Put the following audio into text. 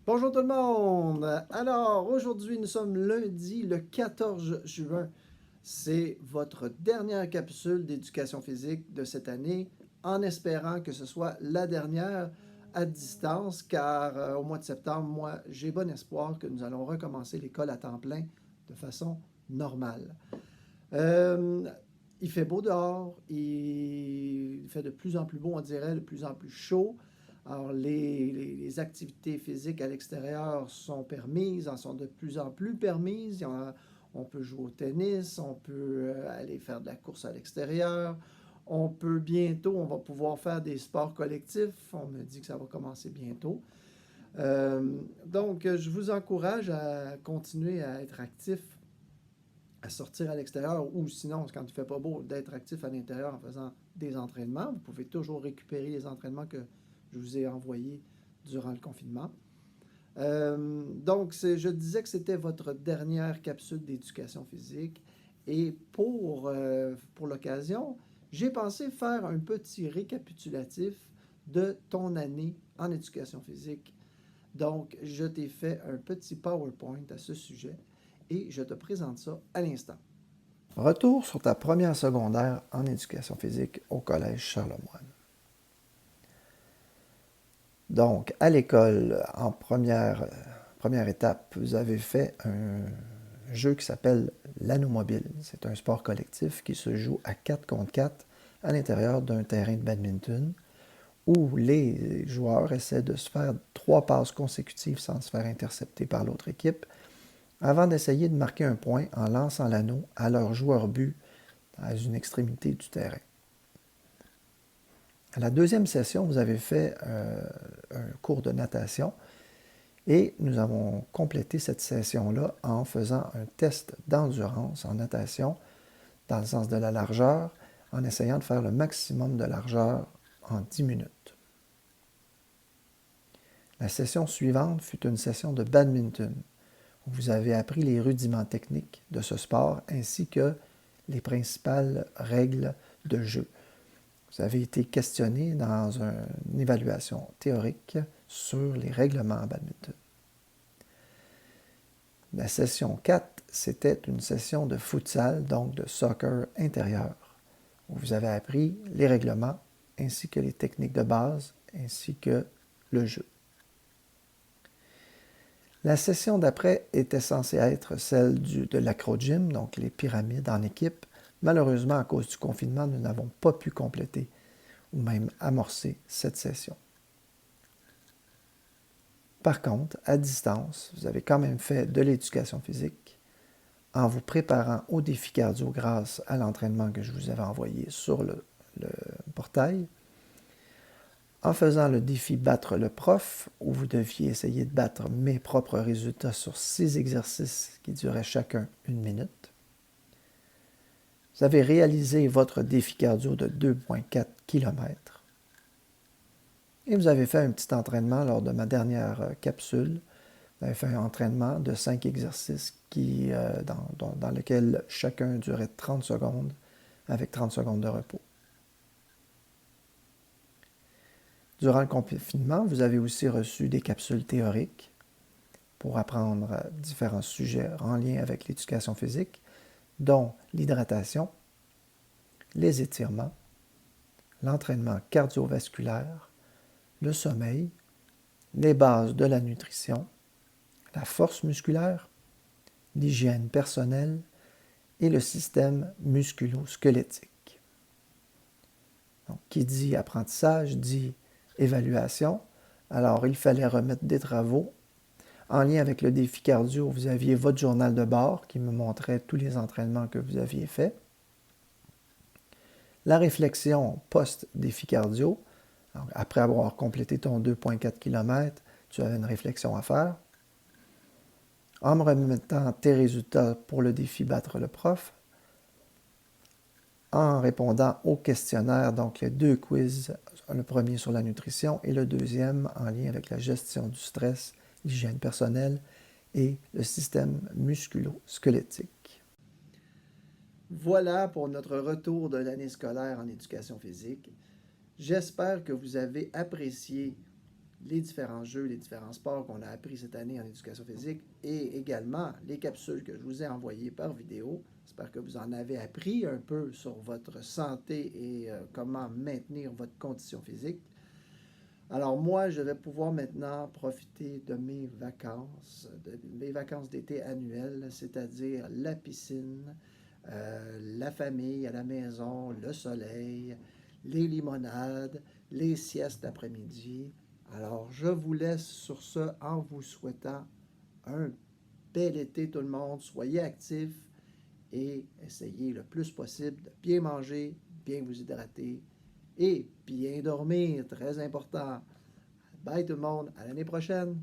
Bonjour tout le monde! Alors, aujourd'hui, nous sommes lundi, le 14 juin. C'est votre dernière capsule d'éducation physique de cette année, en espérant que ce soit la dernière à distance, car au mois de septembre, moi, j'ai bon espoir que nous allons recommencer l'école à temps plein de façon normale. Euh, il fait beau dehors, il fait de plus en plus beau, on dirait, de plus en plus chaud. Alors, les activités physiques à l'extérieur sont permises, en sont de plus en plus permises. On peut jouer au tennis, on peut aller faire de la course à l'extérieur. On peut bientôt, on va pouvoir faire des sports collectifs. On me dit que ça va commencer bientôt. Donc, je vous encourage à continuer à être actif, à sortir à l'extérieur ou sinon, quand il ne fait pas beau, d'être actif à l'intérieur en faisant des entraînements. Vous pouvez toujours récupérer les entraînements que je vous ai envoyés durant le confinement. Donc, je disais que c'était votre dernière capsule d'éducation physique. Et pour l'occasion, j'ai pensé faire un petit récapitulatif de ton année en éducation physique. Donc, je t'ai fait un petit PowerPoint à ce sujet et je te présente ça à l'instant. Retour sur ta première secondaire en éducation physique au Collège Charlemagne. Donc, à l'école, en première étape, vous avez fait un jeu qui s'appelle l'Anomobile. C'est un sport collectif qui se joue à 4 contre 4 à l'intérieur d'un terrain de badminton où les joueurs essaient de se faire 3 passes consécutives sans se faire intercepter par l'autre équipe avant d'essayer de marquer un point en lançant l'anneau à leur joueur but à une extrémité du terrain. À la deuxième session, vous avez fait un cours de natation et nous avons complété cette session-là en faisant un test d'endurance en natation dans le sens de la largeur, en essayant de faire le maximum de largeur en 10 minutes. La session suivante fut une session de badminton, où vous avez appris les rudiments techniques de ce sport ainsi que les principales règles de jeu. Vous avez été questionné dans une évaluation théorique sur les règlements en badminton. La session 4, c'était une session de futsal, donc de soccer intérieur, où vous avez appris les règlements ainsi que les techniques de base ainsi que le jeu. La session d'après était censée être celle de l'acro-gym, donc les pyramides en équipe. Malheureusement, à cause du confinement, nous n'avons pas pu compléter ou même amorcer cette session. Par contre, à distance, vous avez quand même fait de l'éducation physique en vous préparant au défi cardio grâce à l'entraînement que je vous avais envoyé sur le portail, en faisant le défi battre le prof, où vous deviez essayer de battre mes propres résultats sur 6 exercices qui duraient chacun 1 minute. Vous avez réalisé votre défi cardio de 2,4 km. Et vous avez fait un petit entraînement lors de ma dernière capsule. Vous avez fait un entraînement de 5 exercices dans lequel chacun durait 30 secondes avec 30 secondes de repos. Durant le confinement, vous avez aussi reçu des capsules théoriques pour apprendre différents sujets en lien avec l'éducation physique, dont l'hydratation, les étirements, l'entraînement cardiovasculaire, le sommeil, les bases de la nutrition, la force musculaire, l'hygiène personnelle et le système musculo-squelettique. Donc, qui dit apprentissage dit évaluation. Alors, il fallait remettre des travaux. En lien avec le défi cardio, vous aviez votre journal de bord qui me montrait tous les entraînements que vous aviez faits. La réflexion post-défi cardio. Donc, après avoir complété ton 2,4 km, tu avais une réflexion à faire. En me remettant tes résultats pour le défi battre le prof, en répondant au questionnaire, donc les 2 quiz, le premier sur la nutrition et le deuxième en lien avec la gestion du stress, l'hygiène personnelle et le système musculo-squelettique. Voilà pour notre retour de l'année scolaire en éducation physique. J'espère que vous avez apprécié les différents jeux, les différents sports qu'on a appris cette année en éducation physique et également les capsules que je vous ai envoyées par vidéo. J'espère que vous en avez appris un peu sur votre santé et comment maintenir votre condition physique. Alors moi, je vais pouvoir maintenant profiter de mes vacances d'été annuelles, c'est-à-dire la piscine, la famille à la maison, le soleil, les limonades, les siestes d'après-midi. Alors, je vous laisse sur ce en vous souhaitant un bel été tout le monde. Soyez actifs et essayez le plus possible de bien manger, bien vous hydrater et bien dormir, très important. Bye tout le monde, à l'année prochaine!